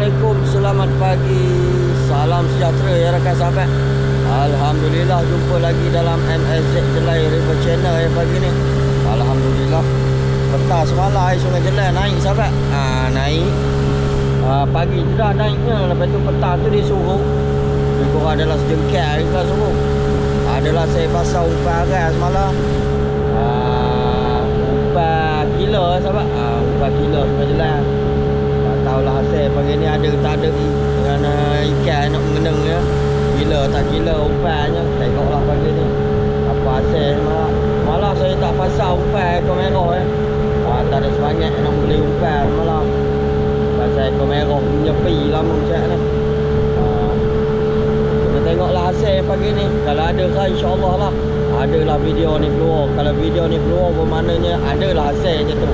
Assalamualaikum, selamat pagi, salam sejahtera ya rakan sahabat. Alhamdulillah jumpa lagi dalam MSZ Jelai River Channel pagi ni. Alhamdulillah. Petang semalam air Sungai Jelai naik sahabat. Naik. Pagi tu dah naiknya, lepas tu petang tu dia surut. Dia kurang adalah sejengkal juga surut. Adalah saya pasang umpan aras semalam. Umpan kilo sahabat. Umpan kilo Sungai Jelai. Tahulah hasil pagi ni ada tak ada kerana ikan nak mengenang ya. Gila tak gila umpannya. Tengoklah pagi ni apa hasil malam. Malam saya tak pasang umpan ekor merah tak ada semangat nak beli umpan malam. Pasal ekor merah menyepi lama macam ni. Kita tengoklah hasil pagi ni. Kalau ada kan insya-Allah lah. Adalah video ni keluar. Kalau video ni keluar bermaknanya adalah hasil je tu.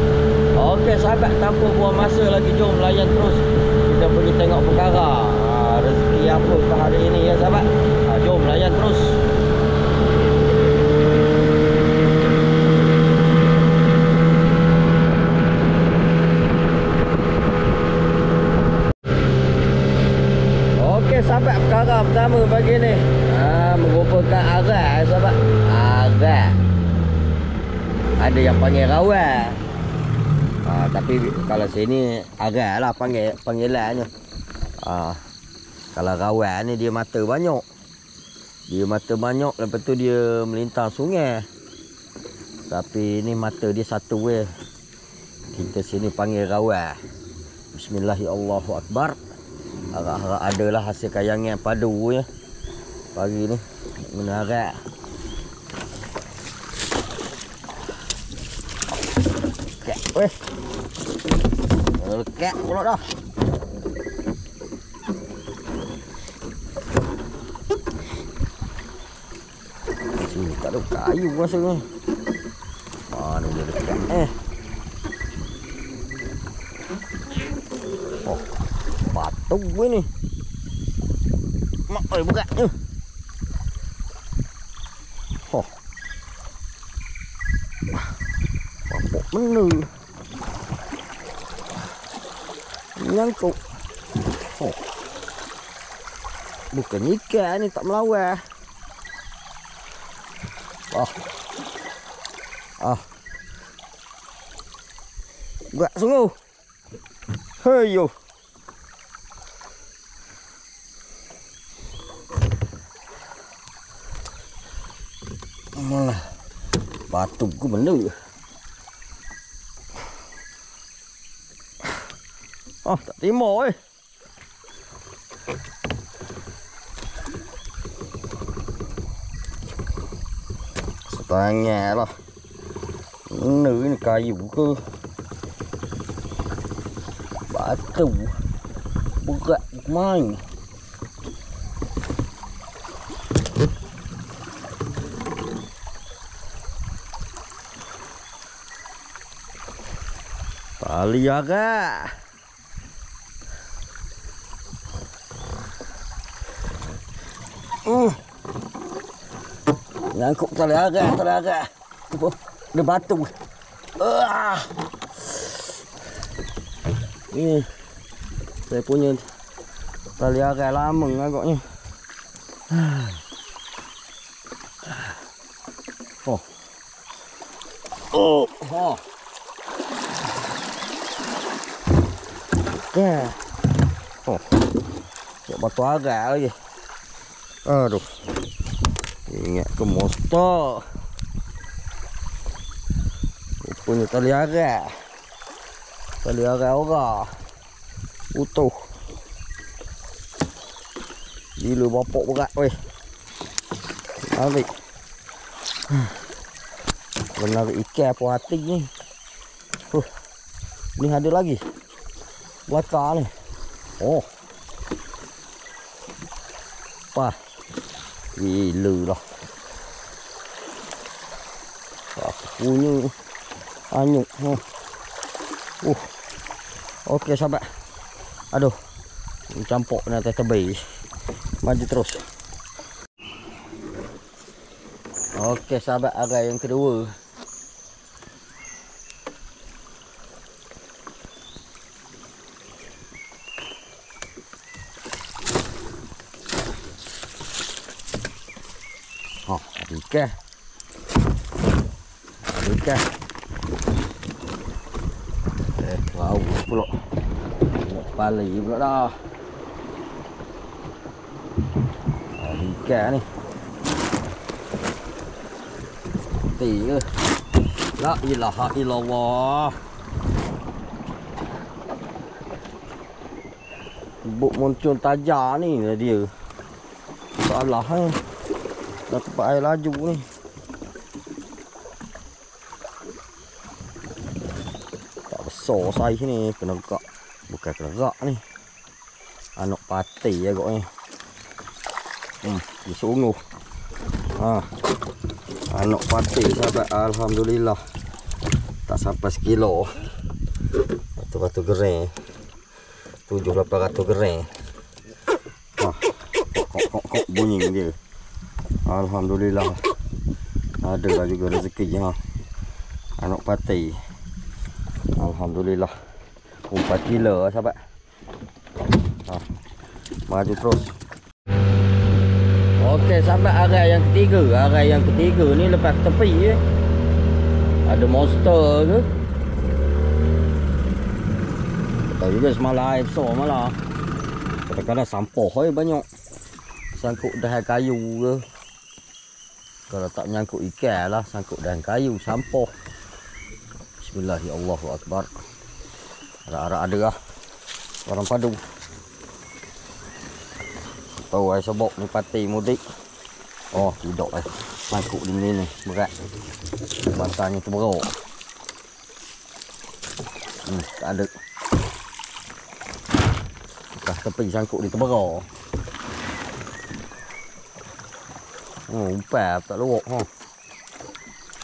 Okey sahabat, tanpa buang masa lagi, jom layan terus. Kita pergi tengok perkara rezeki apa ke hari ini ya sahabat. Jom layan terus. Okey sahabat, perkara pertama pagi ni merupakan arak sahabat. Arak. Ada yang panggil rawal. Tapi kalau sini arak lah panggilannya. Kalau rawal ni dia mata banyak. Dia mata banyak, lepas tu dia melintang sungai. Tapi ni mata dia satu weh. Kita sini panggil rawal. Bismillahirrahmanirrahim. Harap-harap adalah hasil kayangan padu ya. Pagi ni guna arak. Kek weh. Lekat pula dah. Sini tak ada kayu rasanya. Mana dia dekat batu ni. Mak berat ni. Bapak mana? Nyangkuk. Bukan ikan ni, tak melawar. Berat sungguh. Heyo. Malah batu ku benda. Tak terima setengah lah. Ini kayu ke batu berat main. Tali arak. Nyangkuk tali arak. Ada batu. Ini saya punya tali arak lama agaknya. Cek batu arak lagi. Aduh. Ingat ke monster. Rupanya tali arak. Tali arak orang. Utuh. Gila bapak berat weh. Tarik. Menarik ikan apa hati ni. Ni ada lagi. Belakang ni. Apa? Gila lah. Punya anyuk. Okey sahabat. Aduh. Campur ni atas tebing. Maju terus. Okey sahabat, arak yang kedua. ikan. Ada ikan. Wow pula. Tengok kepala pula dah. Ada ikan ni. Mati ke? La ilaha illallah. Buk muncul tajam ni lah dia. Salah ni. Dah tempat air laju ni. Tak besar saiz ni. Kena gak. Bukan kena gak ni. Anak pati agaknya. Dia sungguh. Anak pati sahabat. Alhamdulillah. Tak sampai sekilo. Batu-batu gereng. 700-800 gereng. Kok bunyi dia. Alhamdulillah. Ada lah juga rezeki anak pati. Alhamdulillah. 4 kilo sahabat. Maju terus. Okey sahabat, arai yang ketiga. Arai yang ketiga ni lepas tepi ada monster ke? Tak juga semalam air besar malah. Kadang-kadang sampah banyak. Sangkut dahan kayu ke. Kalau tak menyangkut ikan lah, sangkut dahan kayu, sampah. Bismillahirrahmanirrahim. Arak-arak ada lah. Orang padu. Tahu air sobok ni pati mudik. Oh tidak sangkut di ni berat. Batangnya terberok. Tak ada. Tepi sangkut di terberok. Umpan tak luak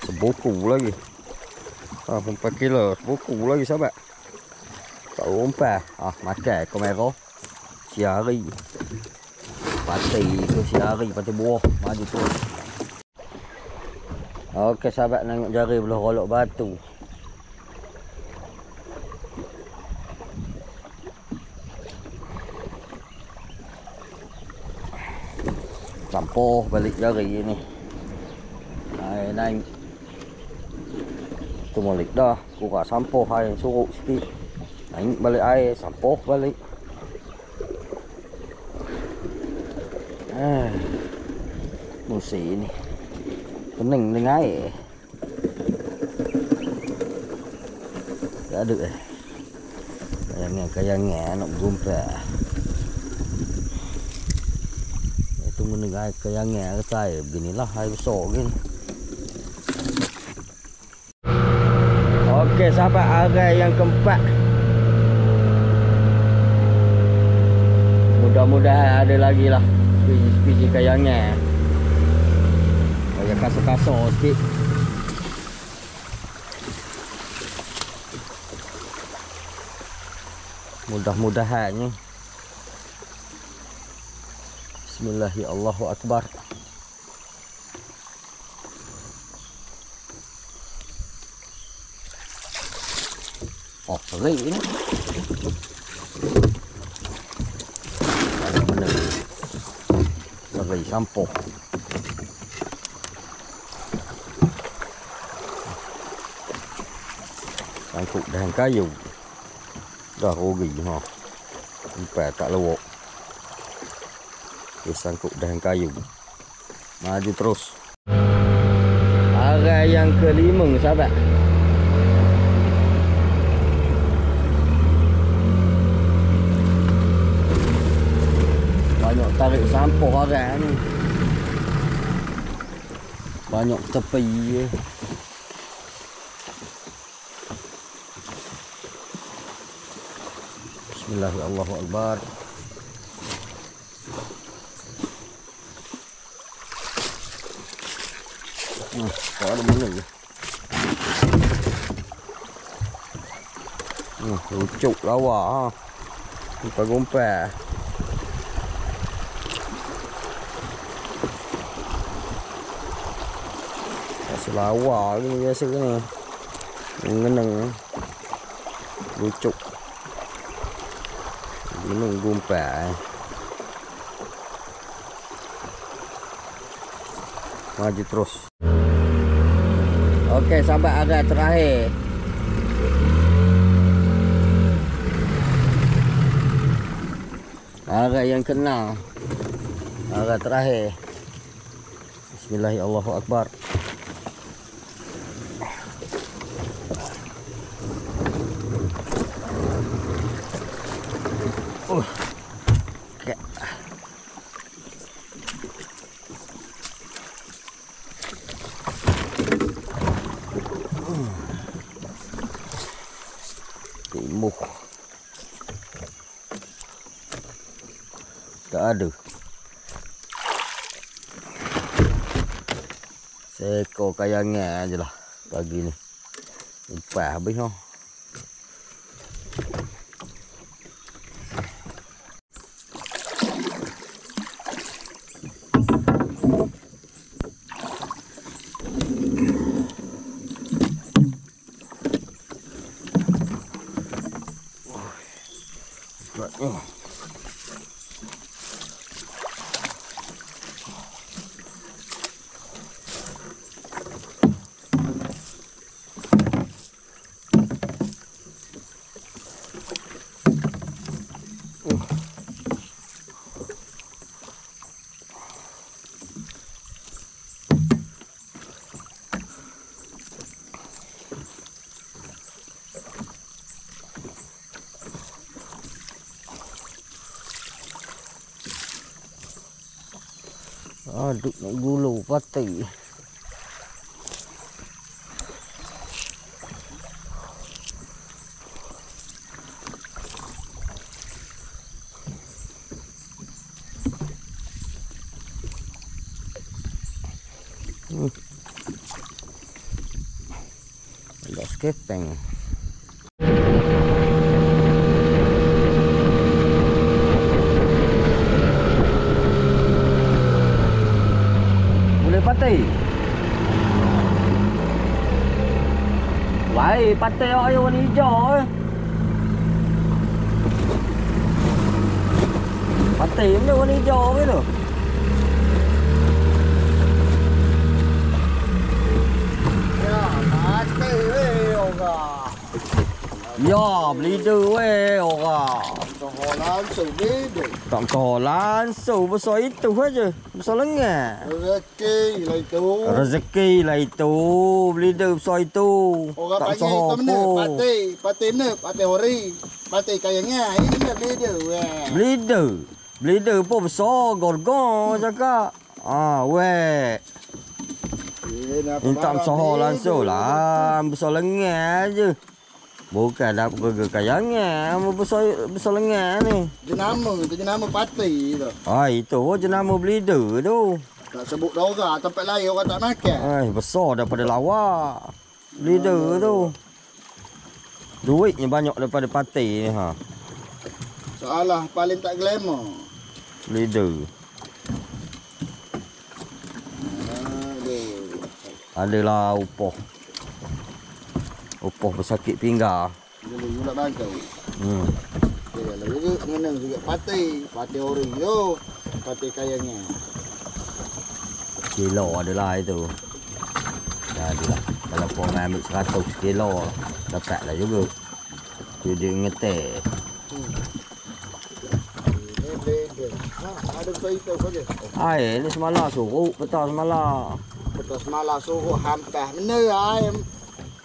sebuku lagi. 4 kilo sebuku lagi sahabat. Tak umpan. Makan komero. Siari. Pati tu siari, pati buah. Maju tu. Okey sahabat, nengok jari belah rolok batu. Sampah balik jari ni. Naik. Tu balik dah. Kurang sampah air surut sikit. Naik balik air, sampah balik. Musim ni. Pening dengan air. Tak ada Kayangan nak bergumpal. Mendengar kayangan kata air beginilah air besar gini. Okey sahabat, arai yang keempat. Mudah-mudahan ada lagi lah spesies kayangan. Kayak kasar-kasar sikit. Mudah-mudahannya. Bismillahirrahmanirrahim. Oh, seri ni. Ada mana? Seri sampah. Sangkut dahan kayu. Dah rugi sampai tak lewat. Sangkut dahan kayu. Maju terus. Arai yang kelima sahabat. Banyak tarik sampah arai ni. Banyak tepi Bismillahirrahmanirrahim. Kau ada mana ni? Lucuk lawa Gompa-gompa. Rasa lawa ni biasa ni. Ngeneng. Lucuk. Ngeneng gompa. Maju terus. Okey, sampai agak terakhir. Agak yang kena. Agak terakhir. Bismillahirrahmanirrahim. Okay. Timuh. Tak ada. Seekor kayangan je lah pagi ni. Umpan habis lah. Aduh, nak gulung patai. Ada skepeng. Patai. Wai, patai awak yang warna hijau Patai benda warna hijau ke tu? Ya, patai orang. Ya, bleeder weh orang. Langsung bleeder. Tak tahu langsung besar itu aja. Besar lengan. Rezeki lah itu. Rezeki lah itu. Bleeder besar itu. Orang tak panggil itu mana? Patai. Patai mana? Patai hori. Patai kayangnya. Ini mana bleeder weh. Bleeder. Bleeder pun besar. Gorgong cakap. Weh. Minta besar langsung lah. Besar lengan je. Bukan dah pergi kayangan, besar lengan ni. Jenama patai tu. Itu jenama bleeder tu. Tak sebut dah orang, tempat lain orang tak makan. Besar daripada lawak. Bleeder tu. Duitnya banyak daripada patai ni ha. Soalah paling tak glamour. Bleeder. Adalah upah. Upah bersakit pinggang. Dulu nak bangkau. Lalu juga mengenang juga patai ori tu. Patai kayangnya. Kilo adalah itu. Adalah. Kalau kau ambil 100 kilo, dapatlah juga. Dia ngetek. Ada cerita saja. Ni semalam suruh, petang semalam. Petang semalam suruh hampah. Mana ayam?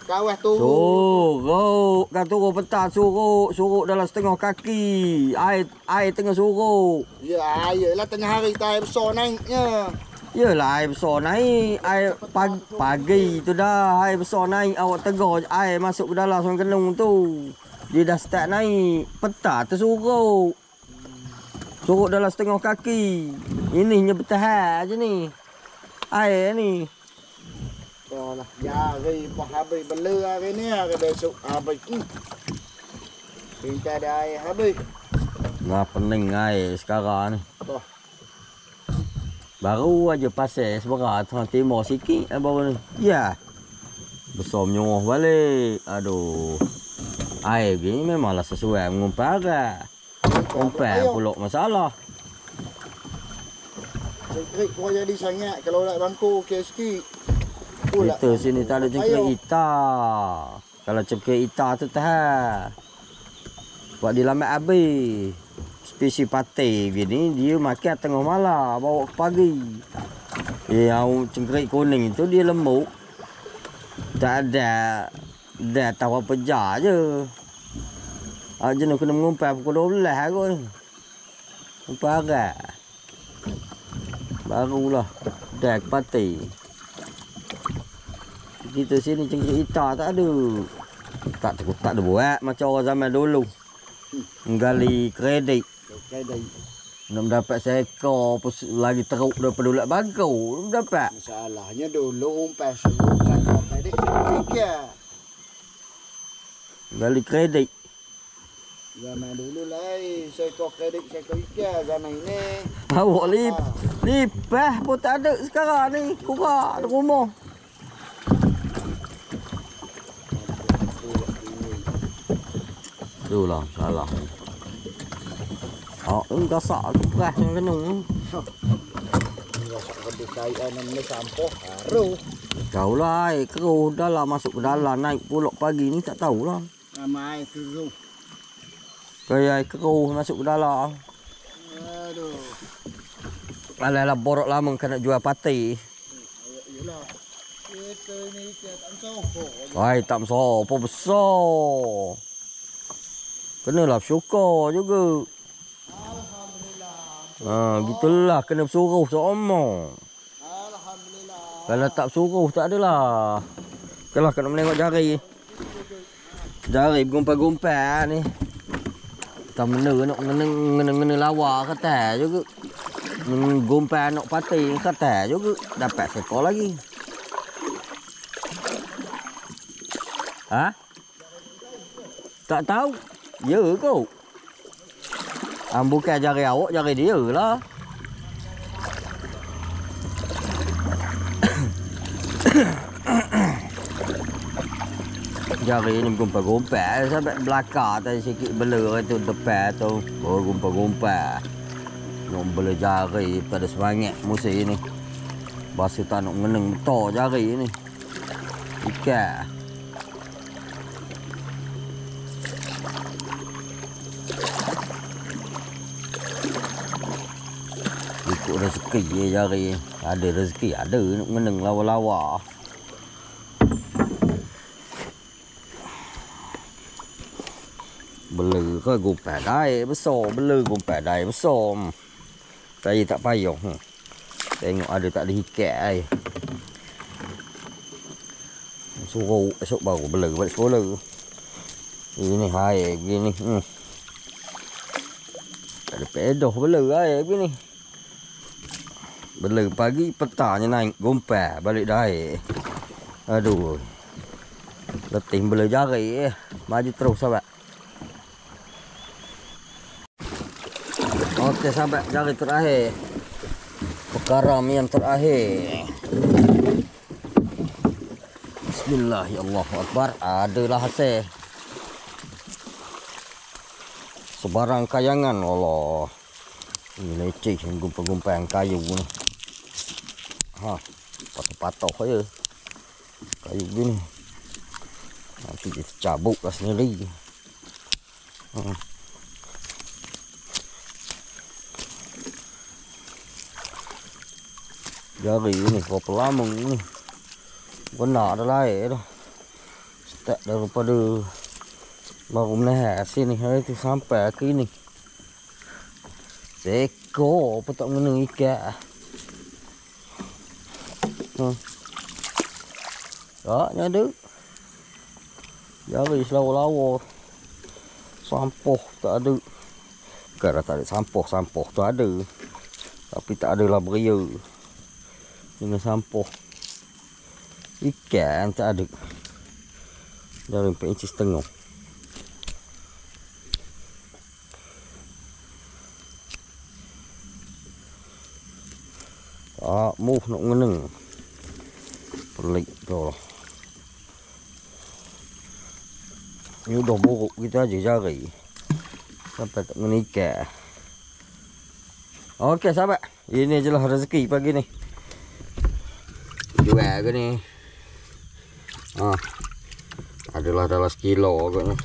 Kawah turun. Suruh. Kan turun petang suruh. Suruh dalam setengah kaki. Air tengah suruh. Ya, ayolah tengah hari tu air besar naiknya. Yelah air besar naik. Air pagi tu dah. Air besar naik. Awak tegar air masuk ke dalam Sungai Kenung tu. Dia dah start naik. Petang tersuruh. Suruh dalam setengah kaki. Ininya bertahan je ni. Air ni. Lah, ya hari habis bela hari ni hari besok habis. Kita ada air habis. Nah, pening air sekarang ni. Apa? Baru aja pasal seberang tengah timur sikit baru ni. Ya. Besar menyuruh balik. Aduh. Air gini memanglah sesuai mengumpan agak. Umpan pulak masalah. Cengkerik pun jadi sangat. Kalau nak bangku okey sikit. Pula. Kita sini tak ada cengkerik hitam. Kalau cengkerik hitam tu tahan. Buat dia lambat habis. Spesies patih gini dia makan tengah malam, bawa ke pagi. Yang cengkerik kuning itu dia lembut. Tak ada. Dah tahu apa jar je. Jenuh kena mengumpat pukul 12 kot. Umpat agak. Barulah. Dah ke patih. Kita sini cengkerik hitam tak ada. Tak ada buat macam orang zaman dulu. Menggali kredit. Nak dapat seekor lagi teruk daripada ulat bagau. Dapat. Masalahnya dulu umpas sangat kredit. Gali kredit. Zaman dulu lain. Seekor kredit, seekor ikan. Zaman ini. Awak lipah pun tak ada sekarang ni. Kurang di rumah. Itulah salah. Gasak tu keras yang kena. Gasak kedai kaian ni sampah. Haru. Tahu lah air keruh dalam masuk ke dalam. Naik pulak pagi ni tak tahulah. Nama air keruh. Kayak air keruh masuk ke dalam. Aduh. Alah borok lama kena jual pati. Yalah. Kita ni tak sopo. Ai tak sopo besar. Kenalah bersyukur juga. Alhamdulillah. Gitulah kena bersuruh seorang. Alhamdulillah. Kalau tak bersuruh tak adalah. Kalau kena menengok jari. Jari bergumpa-gumpa ni. Tak mana nak ngena lawa kata juga. Gumpa nak pati kata juga. Dapat seekor lagi. Ha? Tak tahu. Ya kau. Bukan jari awak, jari dia lah. Jari ni gumpa-gumpa sampai belakang tadi sikit bela tu depan tu. Oh gumpa-gumpa. Nak bela jari pada semangat musim ni. Bahasa tak nak meneng betul jari ni. Ikan. Ikut rezeki je jari. Ada rezeki ada nak meneng lawa-lawa. Bela ke gumpa dai besar, bela gumpa dai besar. Saya tak payah. Tengok ada tak ada ikat ai. Suruh esok baru bela balik sekolah. Ini hai begini. Ada pedoh bela ai begini. Bela pagi petangnya naik gumpa balik dai. Aduh. Letih bela jari. Maju terus sahabat. Okey sahabat, jari terakhir. Perkara yang terakhir. Bismillahirrahmanirrahim. Adalah hasil. Sebarang kayangan Allah. Ini leceh gumpa-gumpa yang kayu ni. Patah-patah je. Kayu gini. Nanti dia cabut lah sendiri. Jari ni berapa lama ni. Benar adalah air dah. Start daripada baru menahak sini hari tu sampai ke ni. Seekor apa tak mengenang ikat. Taknya ada. Jari selawa-lawa. Sampah tak ada. Bukan tak ada sampah tu ada. Tapi tak adalah beria. Dengan sampah. Ikan tak ada. Jari 4 inci setengah. Muh nak mengenang. Pelik tu lah. Ini udah buruk kita aja jari. Sampai tak mengikat. Okey sahabat, ini je lah rezeki pagi ni. Jual ke ni? Adalah dalam sekilo agaknya.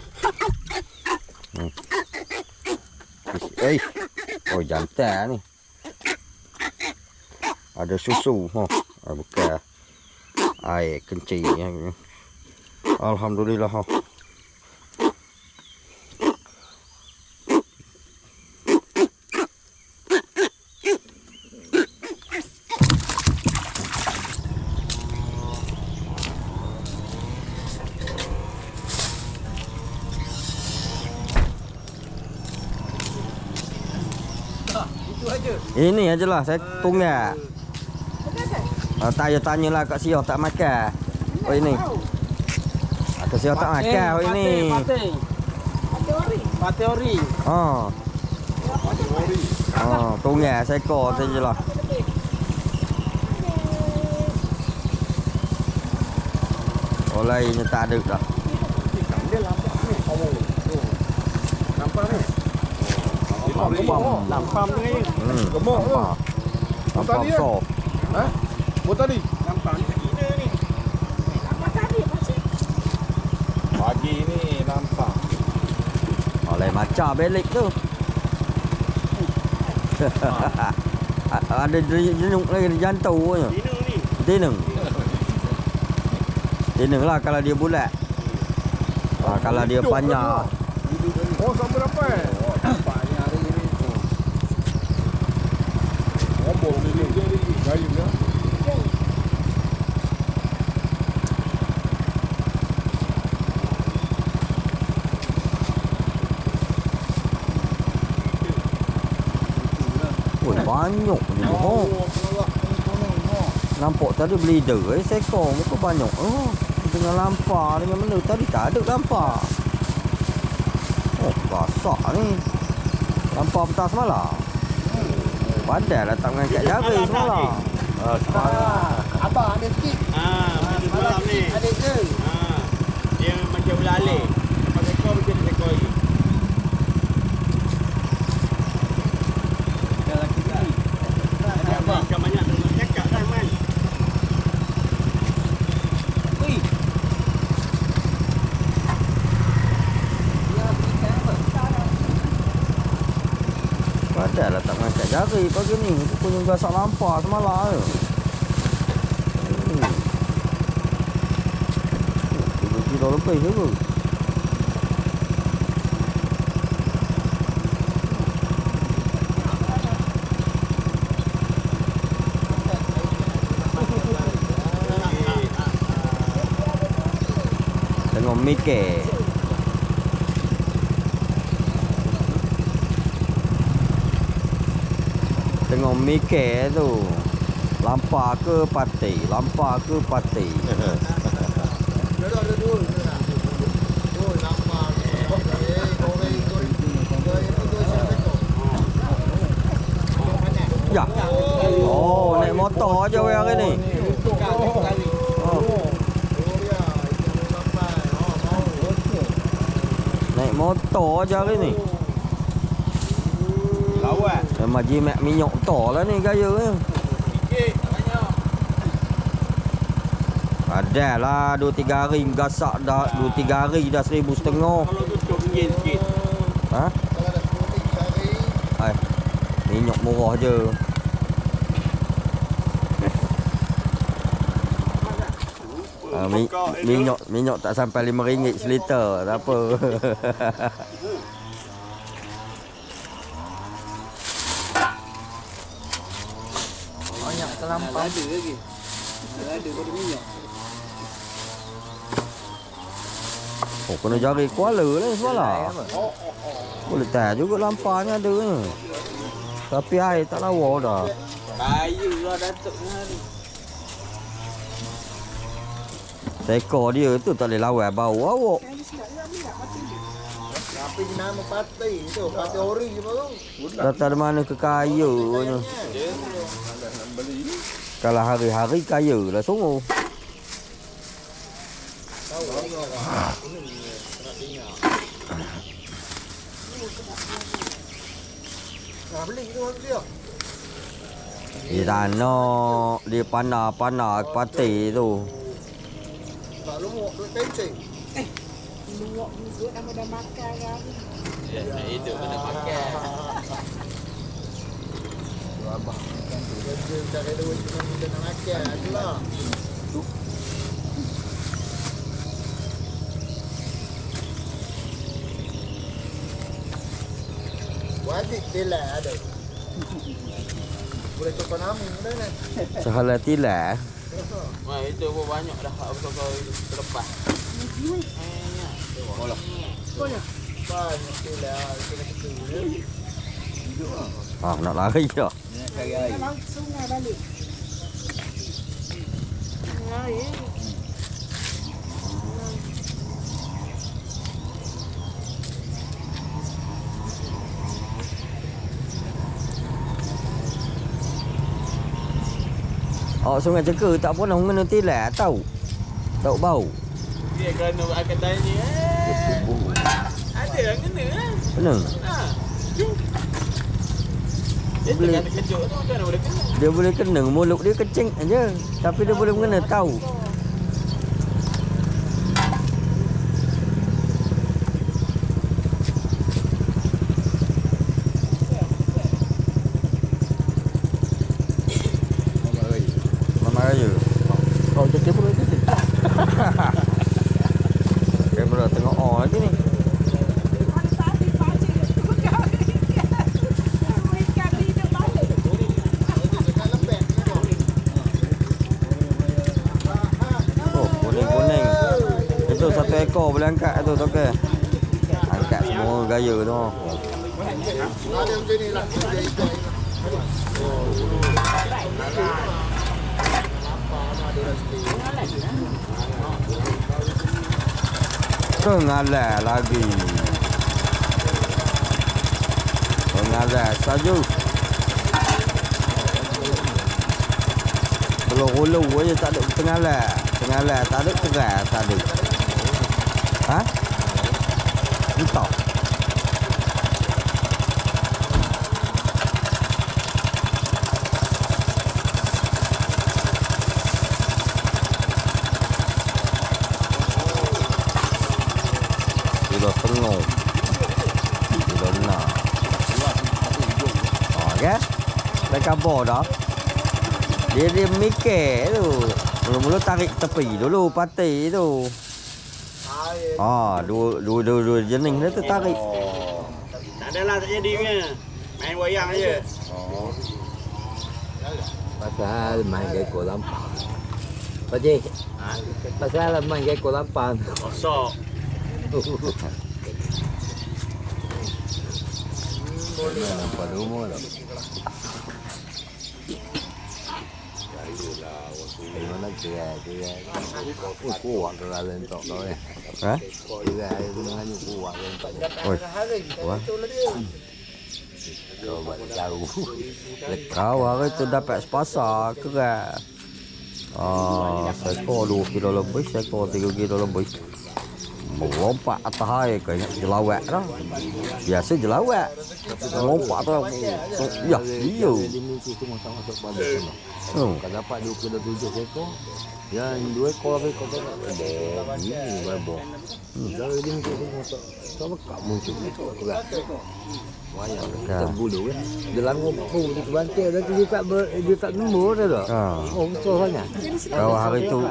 Oh jantan ni. Ada susu. Bukan air kencing ni. Alhamdulillah. Ini ajalah saya tunggak. Tanya-tanyalah kat Sia tak makan. Oh ini. Kat Sia tak makan oh ini. Pate ori. Tunggak seekor sajalah. Oh lainnya tak ada dah. Dia lampak ni. Nampak ni. Lampam ni. Gemuk tu. Lampam so. Tadi. Lampam ni gila ni. Pagi ni nampak. Oleh macam belik tu. Ada jenuk lagi di jantung je. Tinung. Tinung lah kalau dia bulat. Kalau dia panjang. Oh sampai dapat. Nampaknya hari ini tu. Ngombol ni gayu dia. Banyak ni. Nampak tadi beli dua seekor muka banyak. Dengan lampar dengan mana tadi tak ada lampar. Basah ni. Lampar petang semalam. Padahal datang dengan kat jari semalam. Abang ada sikit. Malam ni. Ada ke? Dia macam belalih. Pakai ekor macam ekor lagi. Macam banyak tu cakap dah man. Padahal tak ngangkat jari pagi ni. Itu punya gasak lampar semalam je. 3 kilo lebih je ke? Tengok mikir. Tengok mikir tu. Lampar ke pati? Lampar ke pati? Ada dua. Oh nampak. Ya. Oh, naik motor aja weh hari ni. Naik motor aja hari ni. Lawan. Memang jimat minyak tor lah ni gaya ni. Sikit banyak. Adalah 2-3 hari gasak dah 2-3 hari dah 1,500. Kalau tutup ringgit sikit. Ha? Kalau dah 10 sehari. Ai. Minyak murah je. Minyak tak sampai RM5 seliter. Tak apa. Banyak terlampau. Ada lagi. Ada pada minyak. Oh, kena jari Kuala lah semalam. Boleh tak juga lamparnya ada ni. Tapi air tak lawa dah. Kayu lah Datuk hari. Seekor dia tu tak boleh lawan bau awak. Tapi nama pati tu, pati ori je baru. Datang dari mana ke kayanya. Kalau hari-hari kaya lah sungguh. Nah beli tu orang dia. Di tanah, di panah-panah pati tu. Tak lumuk duit pencing. Luwak juga nama dah makan kan. Ya, itu kena makan. Abang kan tu kerja cari duit cuma kita nak makan itulah. Wajib bila ada. Boleh tukar nama dah kan. Sahalah tilah. Wah, itu pun banyak dah kau terlepas. Bolah. Banyak bila kita kecil. Nak lari dah. Laut sungai balik. Air. Sungai Ceka tak pernah mengena tilah tahu. Tahu bau. Dia kerana akan tanya. Ada yang kena kan? Kena. Ha. Dia tengah terkejut tu kan boleh kena. Dia boleh kena, mulut dia kecing aja. Tapi dia boleh mengena tahu. Mama Raya. Kau cakap kamera tu. Kamera tengok on lagi ni. Itu satu ekor boleh angkat tu Tokek. Angkat semua gaya tu. Ada macam ni lah. Dia ikut. Pengalah lagi. Pengalah saju. Belum aja tak ada pengalah. Pengalah tak ada keras tak ada. Ha? Entah. Kilo tengok. Kilo nak. Kan? Dah kabar dah. Dia mikir tu. Mula-mula tarik tepi dulu pati tu. Dua jenis dia tu tarik. Tak adalah tak jadinya. Main wayang aja. Pasal main geko lampang. Pakcik. Pasal main geko lampang. Kosok. Nampak rumah tak? Mana kira. Kuat kalau lentok kau ni. Ha? Kira aku dengan you kuat lentok. Oi. Wah. Kau buat jauh. Kau hari tu dapat sepasar keras. Seekor 2 kilo lebih, seekor 3 kilo lebih. Melompat atas air kayaknya jelawat dah. Biasa jelawat. Melompat tu. Ya, iya. Kalau dapat 2 kilo 7 ekor. Yang 2 ekor habis kau tengok. Ini berapa. Kalau dia mungkin motor. Kau bekak muncul itu berat. Wayang kita bulu kan. Dia langoppu di kebantai dah dia tak nemu dah dah. Oh betul sangat. Kau hari tu.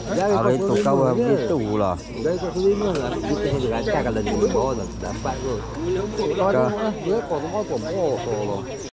Hari tu kau begitulah. Dari kau kelima lah. Kita ni rancang kalau di bawah dah dapat tu. Dia kau tu mau